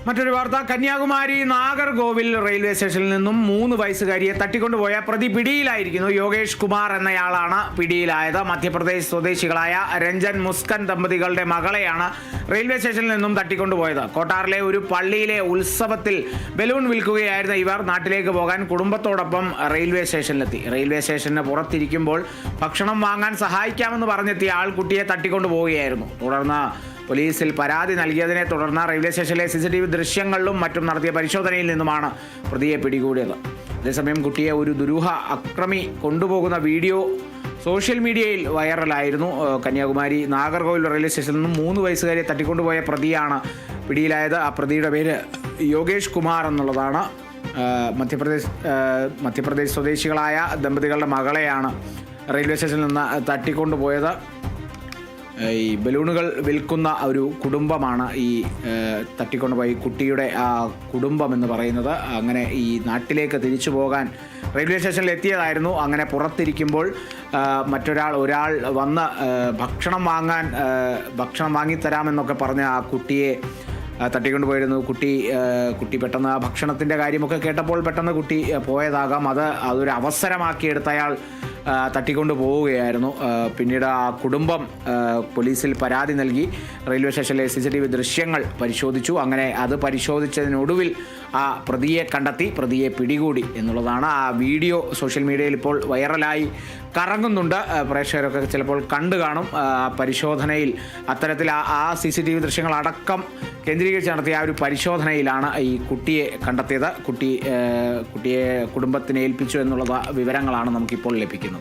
മറ്റൊരു വാർത്ത, കന്യാകുമാരി നാഗർകോവിൽ റെയിൽവേ സ്റ്റേഷനിൽ നിന്നും 3 വയസ്സുകാരിയെ തട്ടിക്കൊണ്ടുപോയ പ്രതി പിടിയിലായിരിക്കുന്നു. യോഗേഷ് കുമാർ എന്നയാളാണ് പിടിയിലായത്. മധ്യപ്രദേശ് സ്വദേശികളായ രഞ്ജൻ മുസ്കൻ ദമ്പതികളുടെ മകളെയാണ് റെയിൽവേ സ്റ്റേഷനിൽ നിന്നും തട്ടിക്കൊണ്ടുപോയത്. കോട്ടാറിലെ ഒരു പള്ളിയിലെ ഉത്സവത്തിൽ ബലൂൺ വിൽക്കുകയായിരുന്ന ഇവർ നാട്ടിലേക്ക് പോകാൻ കുടുംബത്തോടൊപ്പം റെയിൽവേ സ്റ്റേഷനിലെത്തി. റെയിൽവേ സ്റ്റേഷന് പുറത്തിരിക്കുമ്പോൾ ഭക്ഷണം വാങ്ങാൻ സഹായിക്കാമെന്ന് പറഞ്ഞെത്തിയ ആൾ കുട്ടിയെ തട്ടിക്കൊണ്ടുപോവുകയായിരുന്നു. തുടർന്ന് പോലീസിൽ പരാതി നൽകിയതിനെ തുടർന്ന് റെയിൽവേ സ്റ്റേഷനിലെ CCTV ദൃശ്യങ്ങളിലും മറ്റും നടത്തിയ പരിശോധനയിൽ നിന്നുമാണ് പ്രതിയെ പിടികൂടിയത്. അതേസമയം കുട്ടിയെ ഒരു ദുരൂഹ അക്രമി കൊണ്ടുപോകുന്ന വീഡിയോ സോഷ്യൽ മീഡിയയിൽ വൈറലായിരുന്നു. കന്യാകുമാരി നാഗർകോവിൽ റെയിൽവേ സ്റ്റേഷനിൽ നിന്നും 3 വയസ്സുകാരെ തട്ടിക്കൊണ്ടുപോയ പ്രതിയാണ് പിടിയിലായത്. ആ പ്രതിയുടെ പേര് യോഗേഷ് കുമാർ എന്നുള്ളതാണ്. മധ്യപ്രദേശ് സ്വദേശികളായ ദമ്പതികളുടെ മകളെയാണ് റെയിൽവേ സ്റ്റേഷനിൽ നിന്ന് തട്ടിക്കൊണ്ടുപോയത്. ഈ ബലൂണുകൾ വിൽക്കുന്ന ഒരു കുടുംബമാണ് ഈ തട്ടിക്കൊണ്ടുപോയി കുട്ടിയുടെ ആ കുടുംബം എന്ന് പറയുന്നത്. അങ്ങനെ ഈ നാട്ടിലേക്ക് തിരിച്ചു പോകാൻ റെയിൽവേ സ്റ്റേഷനിൽ എത്തിയതായിരുന്നു. അങ്ങനെ പുറത്തിരിക്കുമ്പോൾ ഒരാൾ വന്ന് ഭക്ഷണം വാങ്ങിത്തരാമെന്നൊക്കെ പറഞ്ഞ് ആ കുട്ടിയെ തട്ടിക്കൊണ്ടുപോയിരുന്നു. കുട്ടി പെട്ടെന്ന് ആ ഭക്ഷണത്തിൻ്റെ കാര്യമൊക്കെ കേട്ടപ്പോൾ പെട്ടെന്ന് കുട്ടി പോയതാകാം. അതൊരു അവസരമാക്കിയെടുത്ത അയാൾ തട്ടിക്കൊണ്ടു പോവുകയായിരുന്നു. പിന്നീട് ആ കുടുംബം പോലീസിൽ പരാതി നൽകി. റെയിൽവേ സ്റ്റേഷനിലെ CCTV ദൃശ്യങ്ങൾ പരിശോധിച്ചു. അങ്ങനെ അത് പരിശോധിച്ചതിനൊടുവിൽ ആ പ്രതിയെ കണ്ടെത്തി, പ്രതിയെ പിടികൂടി എന്നുള്ളതാണ്. ആ വീഡിയോ സോഷ്യൽ മീഡിയയിൽ ഇപ്പോൾ വൈറലായി കറങ്ങുന്നുണ്ട്. പ്രേക്ഷകരൊക്കെ ചിലപ്പോൾ കണ്ടു കാണും. പരിശോധനയിൽ അത്തരത്തിൽ ആ CCTV ദൃശ്യങ്ങളടക്കം കേന്ദ്രീകരിച്ച് നടത്തിയ ആ ഒരു പരിശോധനയിലാണ് ഈ കുട്ടിയെ കണ്ടെത്തിയത്. കുട്ടിയെ കുടുംബത്തിന് ഏൽപ്പിച്ചു എന്നുള്ള വിവരങ്ങളാണ് നമുക്കിപ്പോൾ ലഭിക്കുന്നത്.